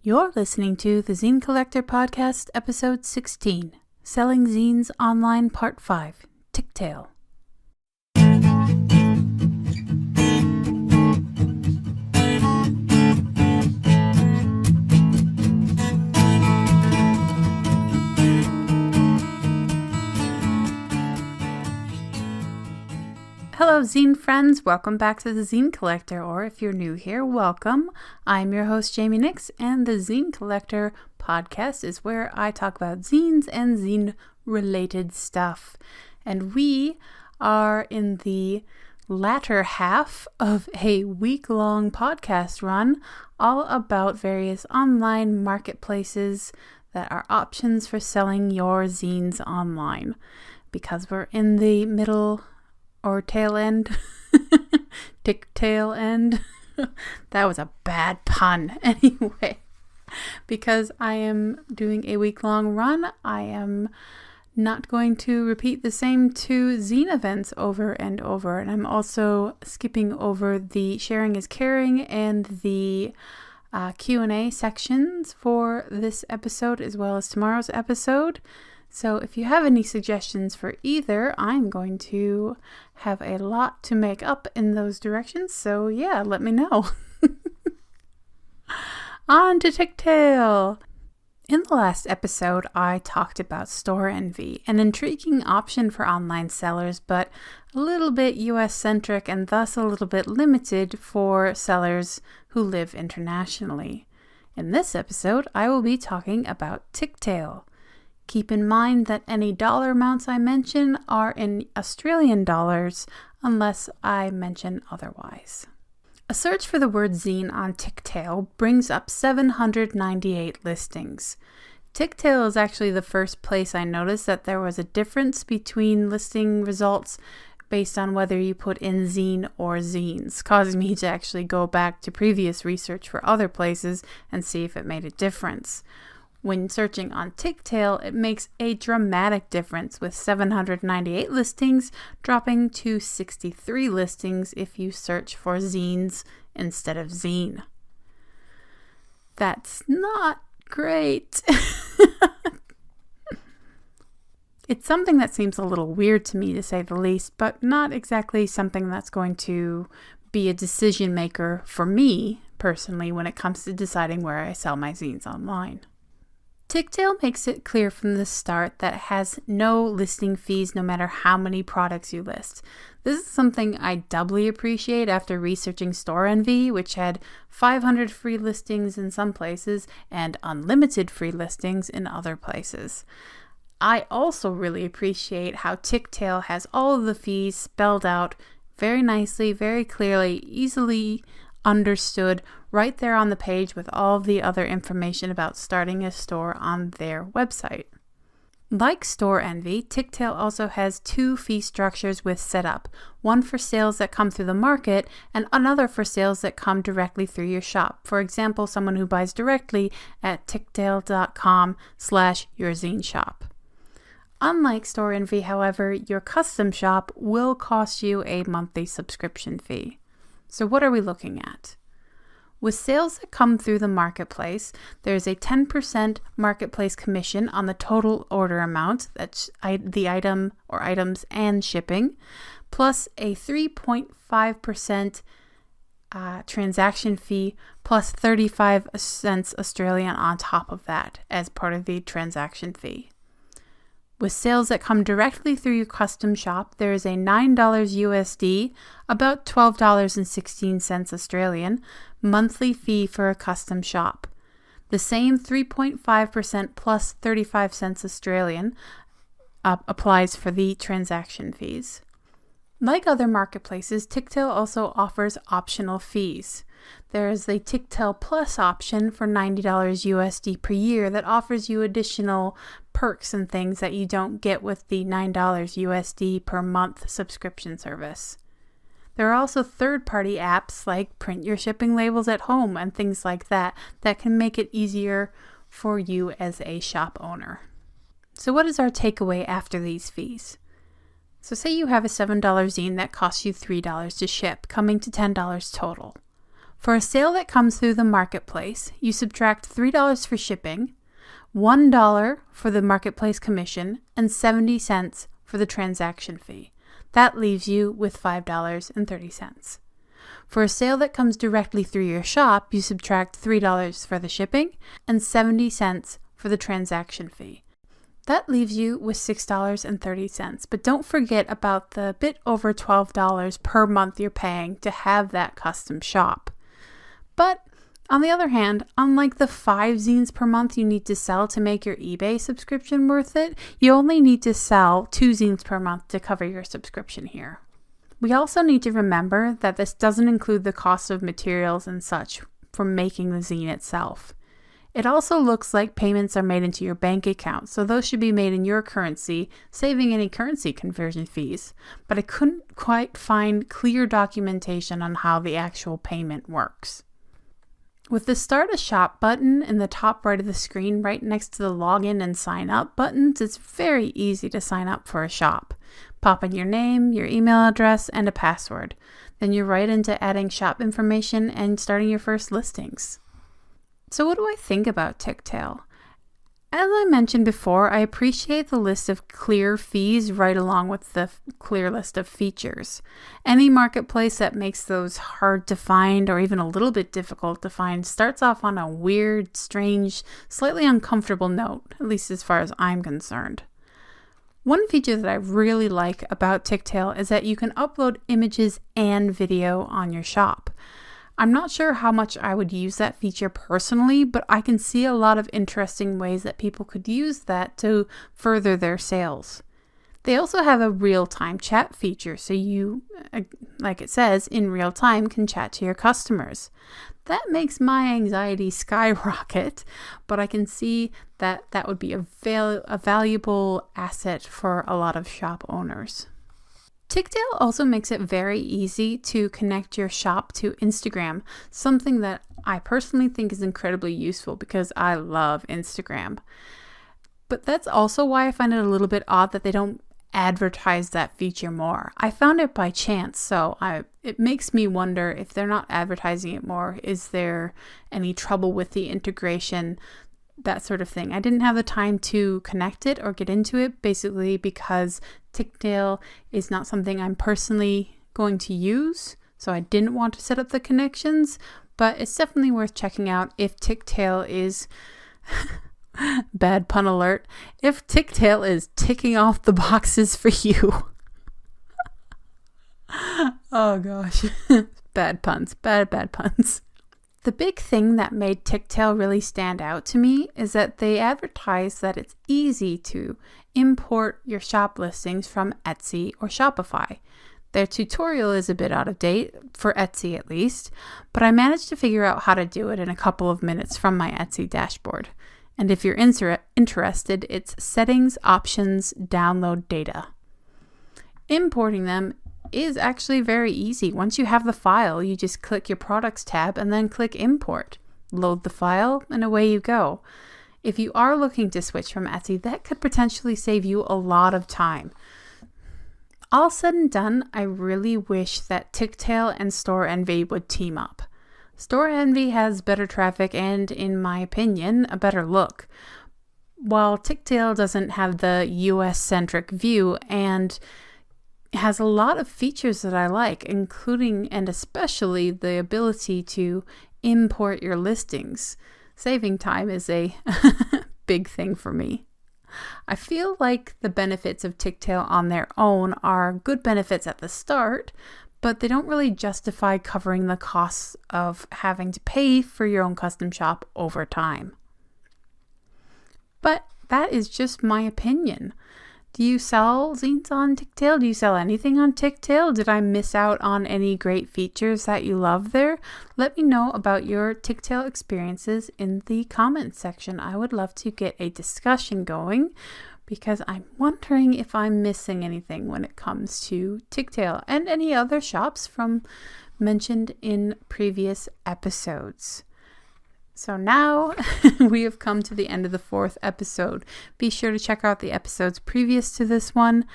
You're listening to the Zine Collector Podcast, Episode 16, Selling Zines Online, Part 5, TicTail. Hello Zine friends, welcome back to the Zine Collector, or if you're new here, welcome. I'm your host Jaime Nyx, and the Zine Collector podcast is where I talk about zines and zine related stuff. And we are in the latter half of a week-long podcast run all about various online marketplaces that are options for selling your zines online. Because we're in the middle or tail end, TicTail end. That was a bad pun. Anyway, because I am doing a week-long run, I am not going to repeat the same two zine events over and over. And I'm also skipping over the sharing is caring and the Q&A sections for this episode as well as tomorrow's episode. So if you have any suggestions for either, I'm going to have a lot to make up in those directions. So yeah, let me know. On to TicTail. In the last episode, I talked about store envy, an intriguing option for online sellers, but a little bit US-centric and thus a little bit limited for sellers who live internationally. In this episode, I will be talking about TicTail. Keep in mind that any dollar amounts I mention are in Australian dollars unless I mention otherwise. A search for the word zine on TicTail brings up 798 listings. TicTail is actually the first place I noticed that there was a difference between listing results based on whether you put in zine or zines, causing me to actually go back to previous research for other places and see if it made a difference. When searching on TicTail, it makes a dramatic difference, with 798 listings dropping to 63 listings if you search for zines instead of zine. That's not great. It's something that seems a little weird to me, to say the least, but not exactly something that's going to be a decision maker for me personally when it comes to deciding where I sell my zines online. TicTail makes it clear from the start that it has no listing fees no matter how many products you list. This is something I doubly appreciate after researching Store Envy, which had 500 free listings in some places and unlimited free listings in other places. I also really appreciate how TicTail has all of the fees spelled out very nicely, very clearly, easily understood right there on the page with all of the other information about starting a store on their website. Like Store Envy, TicTail also has two fee structures with setup, one for sales that come through the market and another for sales that come directly through your shop. For example, someone who buys directly at tictail.com/yourzineshop. Unlike Store Envy, however, your custom shop will cost you a monthly subscription fee. So what are we looking at? With sales that come through the marketplace, there's a 10% marketplace commission on the total order amount, that's the item or items and shipping, plus a 3.5% transaction fee plus 35 cents Australian on top of that as part of the transaction fee. With sales that come directly through your custom shop, there is a $9 USD, about $12.16 Australian, monthly fee for a custom shop. The same 3.5% plus 35 cents Australian applies for the transaction fees. Like other marketplaces, TicTail also offers optional fees. There is the TicTail Plus option for $90 USD per year that offers you additional perks and things that you don't get with the $9 USD per month subscription service. There are also third-party apps like print your shipping labels at home and things like that that can make it easier for you as a shop owner. So what is our takeaway after these fees? So say you have a $7 zine that costs you $3 to ship, coming to $10 total. For a sale that comes through the marketplace, you subtract $3 for shipping, $1 for the marketplace commission, and 70 cents for the transaction fee. That leaves you with $5.30. For a sale that comes directly through your shop, you subtract $3 for the shipping and 70 cents for the transaction fee. That leaves you with $6.30, but don't forget about the bit over $12 per month you're paying to have that custom shop. But on the other hand, unlike the 5 zines per month you need to sell to make your eBay subscription worth it, you only need to sell 2 zines per month to cover your subscription here. We also need to remember that this doesn't include the cost of materials and such for making the zine itself. It also looks like payments are made into your bank account, so those should be made in your currency, saving any currency conversion fees. But I couldn't quite find clear documentation on how the actual payment works. With the Start a Shop button in the top right of the screen, right next to the Login and Sign Up buttons, it's very easy to sign up for a shop. Pop in your name, your email address, and a password. Then you're right into adding shop information and starting your first listings. So what do I think about TicTail? As I mentioned before, I appreciate the list of clear fees right along with the clear list of features. Any marketplace that makes those hard to find or even a little bit difficult to find starts off on a weird, strange, slightly uncomfortable note, at least as far as I'm concerned. One feature that I really like about TicTail is that you can upload images and video on your shop. I'm not sure how much I would use that feature personally, but I can see a lot of interesting ways that people could use that to further their sales. They also have a real-time chat feature, so you, like it says, in real time can chat to your customers. That makes my anxiety skyrocket, but I can see that that would be a valuable asset for a lot of shop owners. TicTail also makes it very easy to connect your shop to Instagram, something that I personally think is incredibly useful because I love Instagram. But that's also why I find it a little bit odd that they don't advertise that feature more. I found it by chance, so it makes me wonder if they're not advertising it more. Is there any trouble with the integration? That sort of thing. I didn't have the time to connect it or get into it, basically because TicTail is not something I'm personally going to use, so I didn't want to set up the connections, but it's definitely worth checking out if TicTail is bad pun alert, if TicTail is ticking off the boxes for you. Oh gosh. Bad puns. Bad puns. The big thing that made TicTail really stand out to me is that they advertise that it's easy to import your shop listings from Etsy or Shopify. Their tutorial is a bit out of date, for Etsy at least, but I managed to figure out how to do it in a couple of minutes from my Etsy dashboard. And if you're interested, it's Settings, Options, Download Data. Importing them is actually very easy. Once you have the file, you just click your Products tab and then click Import. Load the file and away you go. If you are looking to switch from Etsy, that could potentially save you a lot of time. All said and done, I really wish that TicTail and Store Envy would team up. Store Envy has better traffic and, in my opinion, a better look, while TicTail doesn't have the US-centric view and has a lot of features that I like, including and especially the ability to import your listings. Saving time is a big thing for me. I feel like the benefits of TicTail on their own are good benefits at the start, but they don't really justify covering the costs of having to pay for your own custom shop over time. But that is just my opinion. Do you sell zines on TicTail? Do you sell anything on TicTail? Did I miss out on any great features that you love there? Let me know about your TicTail experiences in the comments section. I would love to get a discussion going because I'm wondering if I'm missing anything when it comes to TicTail and any other shops from mentioned in previous episodes. So now we have come to the end of the 4th episode. Be sure to check out the episodes previous to this one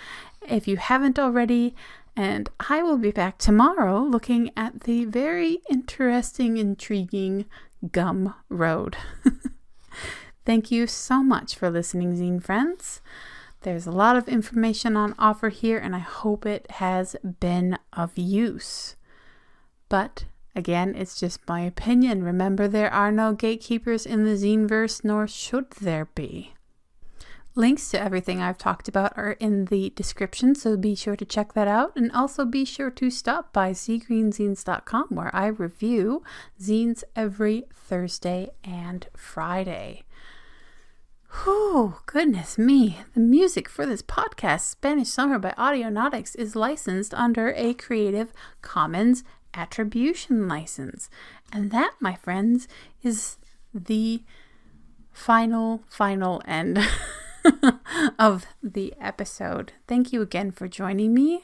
if you haven't already. And I will be back tomorrow looking at the very interesting, intriguing Gum Road. Thank you so much for listening, Zine friends. There's a lot of information on offer here, and I hope it has been of use. But again, it's just my opinion. Remember, there are no gatekeepers in the Zineverse, nor should there be. Links to everything I've talked about are in the description, so be sure to check that out. And also be sure to stop by seagreenzines.com, where I review zines every Thursday and Friday. Whew, goodness me. The music for this podcast, Spanish Summer by Audionautics, is licensed under a Creative Commons Attribution license. And that, my friends, is the final end of the episode. Thank you again for joining me.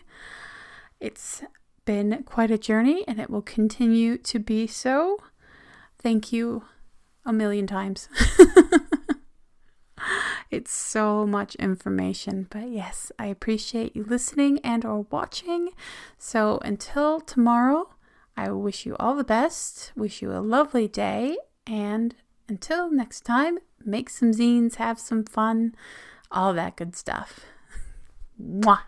It's been quite a journey, and it will continue to be so. Thank you a million times. It's so much information, but yes, I appreciate you listening and or watching. So until tomorrow, I wish you all the best, wish you a lovely day, and until next time, make some zines, have some fun, all that good stuff. Mwah!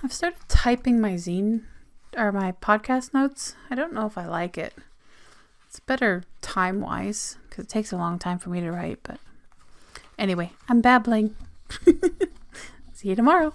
I've started typing my zine or my podcast notes. I don't know if I like it. It's better time-wise because it takes a long time for me to write. But anyway, I'm babbling. See you tomorrow.